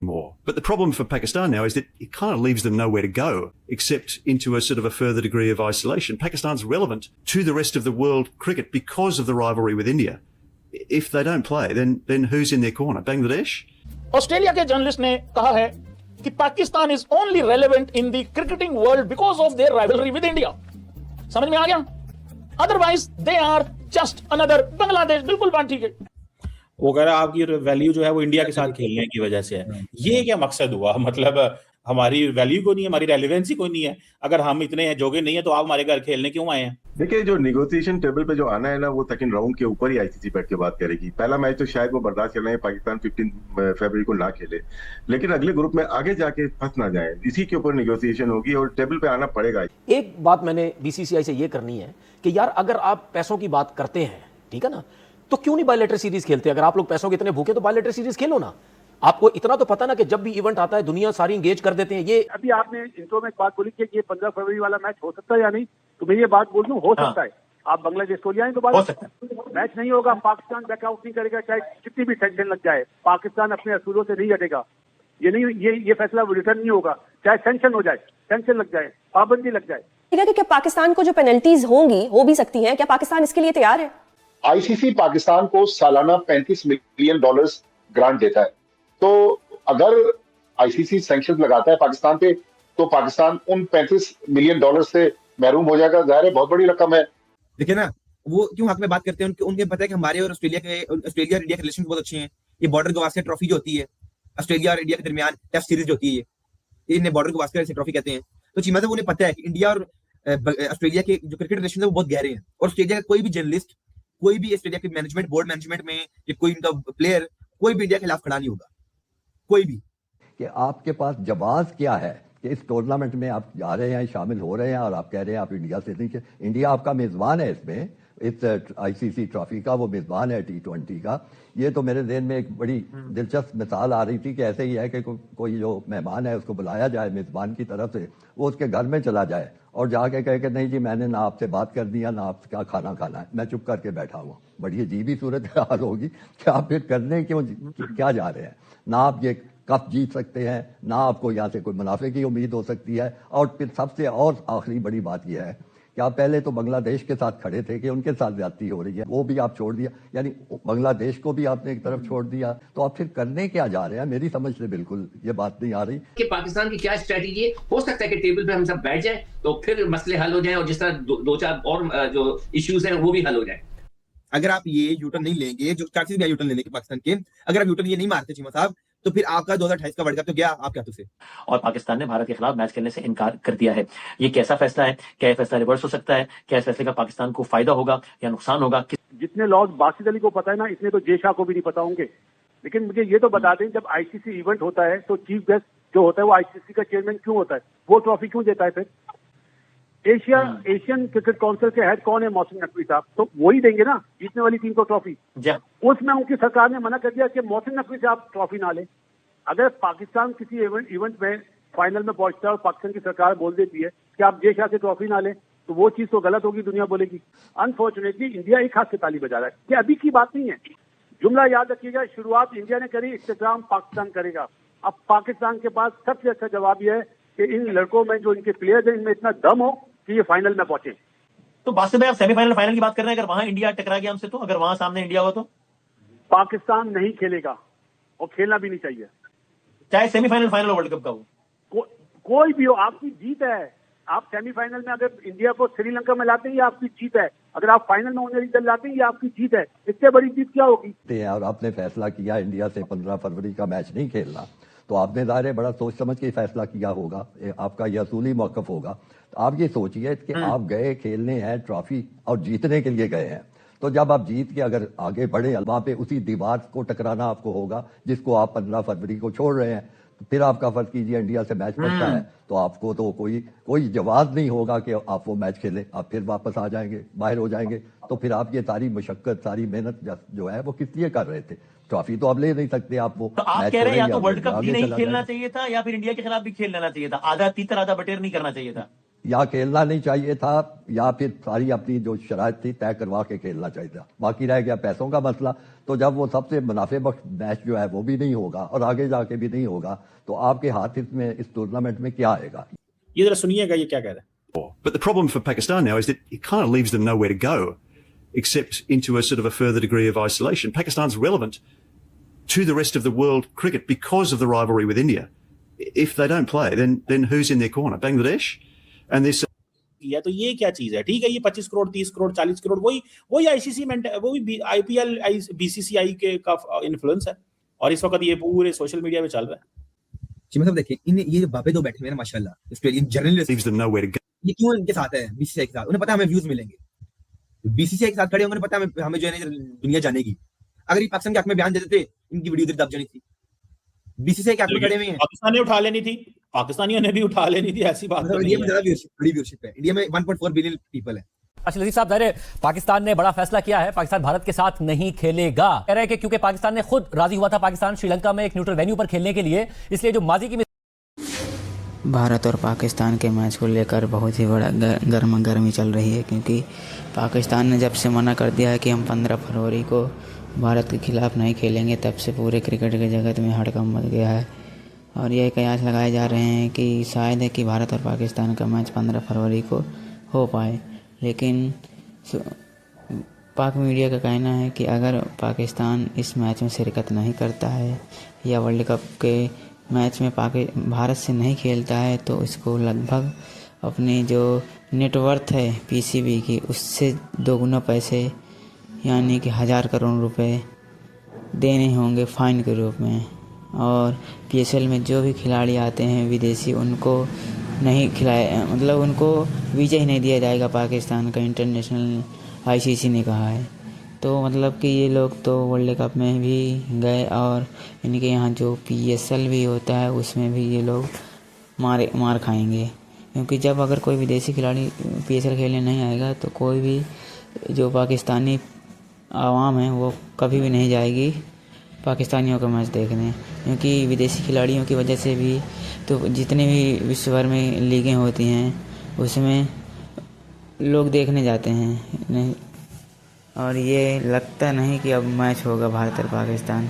more. But the problem for Pakistan now is that it kind of leaves them nowhere to go except into a sort of a further degree of isolation. Pakistan's relevant to the rest of the world cricket because of the rivalry with India. If they don't play, then who's in their corner? Bangladesh? Australia के journalist ने कहा है कि Pakistan is only relevant in the cricketing world because of their rivalry with India. समझ में आ गया? Otherwise they are just another Bangladesh. बिल्कुल बात ठीक है। वो कह रहा है आपकी वैल्यू जो है वो इंडिया के साथ खेलने की वजह से है। ये क्या मकसद हुआ? मतलब हमारी वैल्यू को नहीं है, हमारी रेलेवेंसी कोई नहीं है। अगर हम इतने जोगे नहीं है तो आप हमारे घर खेलने क्यों आए हैं? देखिए, जो नेगोशिएशन टेबल पे जो आना है ना, वो सेकंड राउंड के ऊपर ही आईसीसी बैठ के बात करेगी। पहला मैच तो शायद वो बर्दाश्त कर रहे हैं, पाकिस्तान 15 फरवरी को ना खेले, लेकिन अगले ग्रुप में आगे जाके फंस ना जाए, इसी के ऊपर नेगोशिएशन होगी और टेबल पे आना पड़ेगा। एक बात मैंने बीसीसीआई से ये करनी है कि यार अगर आप पैसों की बात करते हैं, ठीक है ना, तो क्यों नहीं बायलैटरल सीरीज खेलते? अगर आप लोग पैसों के इतने भूखे तो बायलैटरल सीरीज खेलो ना। आपको इतना तो पता ना कि जब भी इवेंट आता है दुनिया सारी एंगेज कर देते हैं। ये अभी आपने इंट्रो में एक बात बोली कि ये 15 फरवरी वाला मैच हो सकता है या नहीं, तो मैं ये बात बोल दूं, हो सकता है। आप बांग्लादेश को ले आए तो मैच नहीं होगा, पाकिस्तान बैकआउट नहीं करेगा, चाहे कितनी भी टेंशन लग जाए, पाकिस्तान अपने असूलों से नहीं हटेगा। ये नहीं, ये फैसला रिटर्न नहीं होगा, चाहे सेंक्शन हो जाए, टेंशन लग जाए, पाबंदी लग जाए। कि क्या पाकिस्तान को जो पेनल्टीज होंगी हो भी सकती हैं, क्या पाकिस्तान इसके लिए तैयार है? आईसीसी पाकिस्तान को सालाना $35 मिलियन ग्रांट देता है, तो अगर आईसीसी सैंक्शंस लगाता है पाकिस्तान पे तो पाकिस्तान उन $35 मिलियन से महरूम हो जाएगा। जाहिर है बहुत बड़ी रकम है। देखिए ना, वो क्यों हक में बात करते हैं? उनके पता है कि हमारे और ऑस्ट्रेलिया और इंडिया के रिलेशन बहुत अच्छे हैं। ये बॉर्डर गवास्कर ट्रॉफी जो होती है ऑस्ट्रेलिया और इंडिया के दरमियान, टेस्ट सीरीज जो होती है, ये इन्हें बॉर्डर गवास्कर ऐसी ट्रॉफी कहते हैं। तो चीमा साहब उन्हें पता है कि इंडिया और ऑस्ट्रेलिया के जो क्रिकेट रिलेशन है वो बहुत गहरे हैं, और ऑस्ट्रेलिया का कोई भी जर्नलिस्ट, कोई भी ऑस्ट्रेलिया के मैनेजमेंट, बोर्ड मैनेजमेंट में या कोई इनका प्लेयर, कोई भी इंडिया के खिलाफ खड़ा नहीं होगा, कोई भी। कि आपके पास जवाब क्या है कि इस टूर्नामेंट में आप जा रहे हैं, शामिल हो रहे हैं, और आप कह रहे हैं आप इंडिया से नहीं। इंडिया आपका मेजबान है इसमें, इस आईसीसी ट्रॉफी का वो मेजबान है T20 का। ये तो मेरे ज़हन में एक बड़ी दिलचस्प मिसाल आ रही थी कि ऐसे ही है कि कोई जो मेहमान है उसको बुलाया जाए मेजबान की तरफ से, वो उसके घर में चला जाए और जाके कहे कि नहीं जी मैंने ना आपसे बात कर दिया, ना आपका खाना खाना है, मैं चुप करके बैठा हुआ। बड़ी अजीब ही सूरत हाल होगी कि आप फिर करने क्यों क्या जा रहे हैं? ना आप ये कप जीत सकते हैं, ना आपको यहाँ से कोई मुनाफे की उम्मीद हो सकती है। और फिर सबसे और आखिरी बड़ी बात यह है कि आप पहले तो बांग्लादेश के साथ खड़े थे कि उनके साथ ज्यादती हो रही है, वो भी आप छोड़ दिया, यानी बांग्लादेश को भी आपने एक तरफ छोड़ दिया। तो आप फिर करने क्या जा रहे हैं? मेरी समझ से बिल्कुल ये बात नहीं आ रही कि पाकिस्तान की क्या स्ट्रेटेजी है। हो सकता है कि टेबल पे हम सब बैठ जाए तो फिर मसले हल हो जाए, और जिस तरह दो चार और जो इश्यूज हैं वो भी हल हो जाए। अगर आप ये यूटर्न नहीं लेंगे, जो चार्जेस भी यूटर्न लेने के पाकिस्तान के, अगर आप यूटर्न ये नहीं मारते चीमा साहब, तो फिर आपका 2028 का वर्ल्ड कप तो गया आपके हाथों से। और पाकिस्तान ने भारत के खिलाफ मैच खेलने से इनकार कर दिया है। ये कैसा फैसला है? क्या यह फैसला रिवर्स हो सकता है? क्या इस फैसले का पाकिस्तान को फायदा होगा या नुकसान होगा? जितने लॉज बासित अली को पता है ना, इतने तो जेशा को भी नहीं पता होंगे। लेकिन मुझे ये तो बता दें, जब आईसीसी इवेंट होता है तो चीफ गेस्ट जो होता है वो आईसीसी का चेयरमैन क्यों होता है? वो ट्रॉफी क्यों देता है? फिर एशियन क्रिकेट काउंसिल के हेड कौन है? मोहसिन नकवी साहब। तो वही देंगे ना जीतने वाली टीम को ट्रॉफी। उसमें उनकी सरकार ने मना कर दिया कि मोहसिन नकवी से आप ट्रॉफी ना ले। अगर पाकिस्तान किसी इवेंट में फाइनल में पहुंचता है और पाकिस्तान की सरकार बोल देती है कि आप जेशा से ट्रॉफी ना लें, तो वो चीज तो गलत होगी, दुनिया बोलेगी। अनफॉर्चुनेटली इंडिया एक हाथ से ताली बजा रहा है। कि अभी की बात नहीं है, जुमला याद रखिएगा, शुरुआत इंडिया ने करी, इख्तिताम पाकिस्तान करेगा। अब पाकिस्तान के पास सबसे अच्छा जवाब यह है कि इन लड़कों में जो इनके प्लेयर्स हैं इनमें इतना दम हो कि ये फाइनल में पहुंचे। तो बात से आप सेमीफाइनल फाइनल की बात कर रहे हैं, अगर वहां इंडिया टकरा गया हमसे, तो अगर वहां सामने इंडिया हो तो पाकिस्तान नहीं खेलेगा और खेलना भी नहीं चाहिए, चाहे सेमीफाइनल फाइनल वर्ल्ड कप का हो। कोई भी हो, आपकी जीत है। आप सेमीफाइनल में अगर इंडिया को श्रीलंका में लाते हैं ये आपकी जीत है, अगर आप फाइनल में उन्हें रिजल्ट लाते हैं ये आपकी जीत है। इससे बड़ी जीत क्या होगी? और आपने फैसला किया इंडिया से 15 फरवरी का मैच नहीं खेलना, तो आपने ज़ाहिर है बड़ा सोच समझ के फैसला किया होगा, आपका यह असूली मौक़िफ़ होगा। तो आप ये सोचिए कि आप गए खेलने हैं ट्रॉफी और जीतने के लिए गए हैं, तो जब आप जीत के अगर आगे बढ़े वहां पे उसी दीवार को टकराना आपको होगा जिसको आप 15 फरवरी को छोड़ रहे हैं। तो फिर आपका फर्ज कीजिए इंडिया से मैच पड़ता है तो आपको तो कोई जवाब नहीं होगा कि आप वो मैच खेलें, आप फिर वापस आ जाएंगे, बाहर हो जाएंगे। तो फिर आप ये सारी मशक्कत, सारी मेहनत जो है वो किस लिए कर रहे थे? ट्रॉफी तो आप ले नहीं सकते। आप वो तो आप कह रहे हैं या तो वर्ल्ड कप भी नहीं खेलना चाहिए था या फिर इंडिया के खिलाफ भी खेल लेना चाहिए था, आधा तीतर आधा बटेर नहीं करना चाहिए था। या खेलना नहीं चाहिए था या फिर सारी अपनी जो शराइत थी तय करवा के खेलना चाहिए था। बाकी रह गया पैसों का मसला, तो जब वो सबसे मुनाफे बख्श मैच जो है वो भी नहीं होगा और आगे जाके भी नहीं होगा, तो आपके हाथ इसमें इस टूर्नामेंट में क्या आएगा? ये जरा सुनिएगा ये क्या कह रहा है। But the problem for Pakistan now is that it kind of leaves them nowhere to go except into a sort of a further degree of isolation. Pakistan's relevant to the rest of the world cricket because of the rivalry with India. If they don't play, then who's in their corner? Bangladesh? And this या तो ये क्या चीज है? ठीक है, ये 25 करोड़ 30 करोड़ 40 करोड़ वही आईसीसी में वो भी आईपीएल बीसीसीआई के का इन्फ्लुएंस है और इस वक्त ये पूरे सोशल मीडिया में चल रहा है। जी मतलब देखिए इन ये बाबे दो बैठे हुए हैं माशाल्लाह Australian journalist, leaves them nowhere to go. ये क्यों इनके साथ है बीसीसीआई के साथ? उन्हें पता है हमें व्यूज मिलेंगे, बीसीसीआई के साथ खड़े होंगे, उन्हें पता है हमें जो है दुनिया जानेगी। अगर ये पाकिस्तान के हक में बयान देते थे इनकी वीडियो इधर दब जानी थी। बीसीसीआई के हक में खड़े हुए हैं, पाकिस्तान ने उठा लेनी थी, पाकिस्तानियों ने भी उठा लेनी थी, ऐसी बात इंडिया में ज्यादा बड़ी व्यूअरशिप है, इंडिया में 1.4 बिलियन पीपल है। अच्छा लजीज साहब, ज़ाहिर है पाकिस्तान ने बड़ा फैसला किया है, पाकिस्तान भारत के साथ नहीं खेलेगा। कह रहे हैं कि क्योंकि पाकिस्तान ने खुद राजी हुआ था पाकिस्तान श्रीलंका में एक न्यूट्रल वेन्यू पर खेलने के लिए, इसलिए जो माजी की भारत और पाकिस्तान के मैच को लेकर बहुत ही बड़ा गर्मा गर्मी चल रही है, क्योंकि पाकिस्तान ने जब से मना कर दिया है कि हम 15 फरवरी को भारत के खिलाफ नहीं खेलेंगे, तब से पूरे क्रिकेट के जगत में हड़कंप मच गया है। और ये कयास लगाए जा रहे हैं कि शायद है कि भारत और पाकिस्तान का मैच 15 फरवरी को हो पाए, लेकिन पाक मीडिया का कहना है कि अगर पाकिस्तान इस मैच में शिरकत नहीं करता है या वर्ल्ड कप के मैच में भारत से नहीं खेलता है, तो इसको लगभग अपनी जो नेटवर्थ है पीसीबी की उससे 2 गुना पैसे यानी कि 1000 करोड़ रुपए देने होंगे फ़ाइन के रूप में। और पीएसएल में जो भी खिलाड़ी आते हैं विदेशी, उनको नहीं खिलाया, मतलब उनको वीज़ा ही नहीं दिया जाएगा पाकिस्तान का, इंटरनेशनल आईसीसी ने कहा है। तो मतलब कि ये लोग तो वर्ल्ड कप में भी गए और इनके यहाँ जो पीएसएल भी होता है उसमें भी ये लोग मार खाएंगे, क्योंकि जब अगर कोई विदेशी खिलाड़ी पीएसएल खेलने नहीं आएगा तो कोई भी जो पाकिस्तानी आवाम है वो कभी भी नहीं जाएगी पाकिस्तानियों का मैच देखने, क्योंकि विदेशी खिलाड़ियों की वजह से भी तो जितने भी विश्व भर में लीगें होती हैं उसमें लोग देखने जाते हैं नहीं। और ये लगता नहीं कि अब मैच होगा भारत और पाकिस्तान।